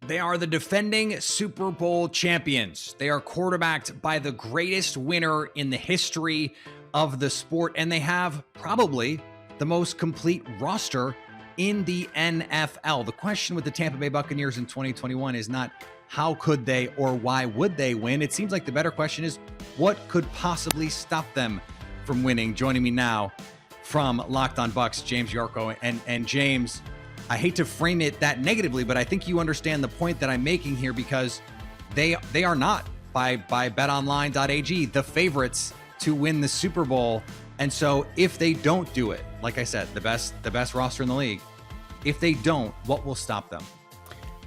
They are the defending Super Bowl champions. They are quarterbacked by the greatest winner in the history of the sport, and they have probably the most complete roster in the NFL. The question with the Tampa Bay Buccaneers in 2021 is not how could they or why would they win. It seems like the better question is what could possibly stop them from winning. Joining me now from Locked On Bucs, James Yarcho. And James, I hate to frame it that negatively, but I think you understand the point that I'm making here, because they are not, by betonline.ag, the favorites to win the Super Bowl. And so if they don't do it, like I said, the best roster in the league, if they don't, what will stop them?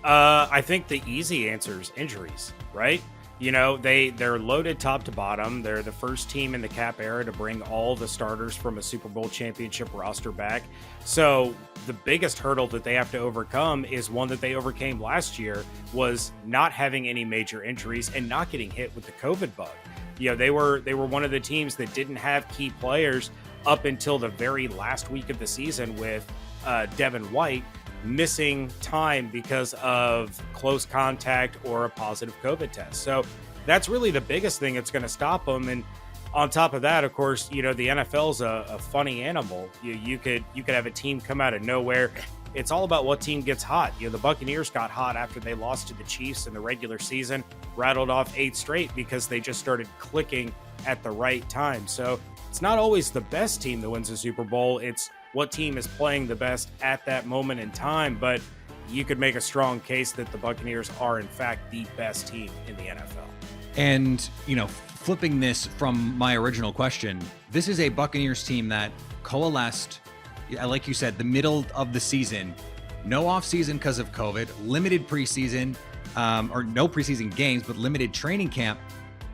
I think the easy answer is injuries, right? You know, they're loaded top to bottom. They're the first team in the cap era to bring all the starters from a Super Bowl championship roster back. So the biggest hurdle that they have to overcome is one that they overcame last year, was not having any major injuries and not getting hit with the COVID bug. You know, they were one of the teams that didn't have key players up until the very last week of the season, with Devin White missing time because of close contact or a positive COVID test. So that's really the biggest thing that's going to stop them. And on top of that, of course, you know, the NFL's a funny animal. You could have a team come out of nowhere. It's all about what team gets hot. You know, the Buccaneers got hot after they lost to the Chiefs in the regular season, rattled off 8 straight because they just started clicking at the right time. So it's not always the best team that wins the Super Bowl. It's what team is playing the best at that moment in time. But you could make a strong case that the Buccaneers are, in fact, the best team in the NFL. And, you know, flipping this from my original question, this is a Buccaneers team that coalesced, like you said, the middle of the season, no offseason because of COVID, limited preseason, or no preseason games, but limited training camp.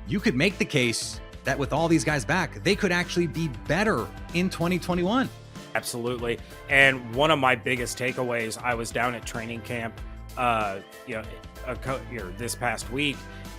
You could make the case that with all these guys back, they could actually be better in 2021. Absolutely. And one of my biggest takeaways, I was down at training camp, this past week.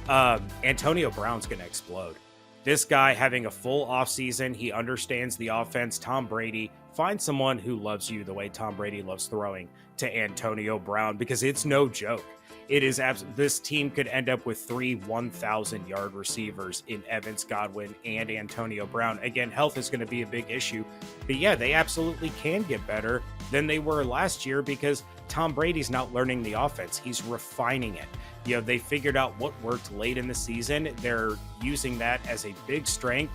Antonio Brown's going to explode. This guy having a full offseason, he understands the offense. Tom Brady, find someone who loves you the way Tom Brady loves throwing to Antonio Brown, because it's no joke. It is this team could end up with 3 1,000-yard receivers in Evans, Godwin, and Antonio Brown. Again, health is going to be a big issue. But yeah, they absolutely can get better than they were last year, because Tom Brady's not learning the offense. He's refining it. You know, they figured out what worked late in the season. They're using that as a big strength.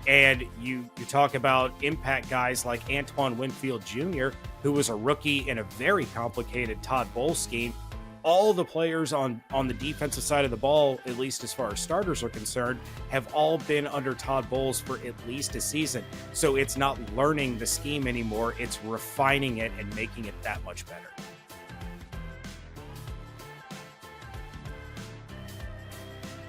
And you talk about impact guys like Antoine Winfield Jr., who was a rookie in a very complicated Todd Bowles scheme. All the players on the defensive side of the ball, at least as far as starters are concerned, have all been under Todd Bowles for at least a season. So it's not learning the scheme anymore. It's refining it and making it that much better.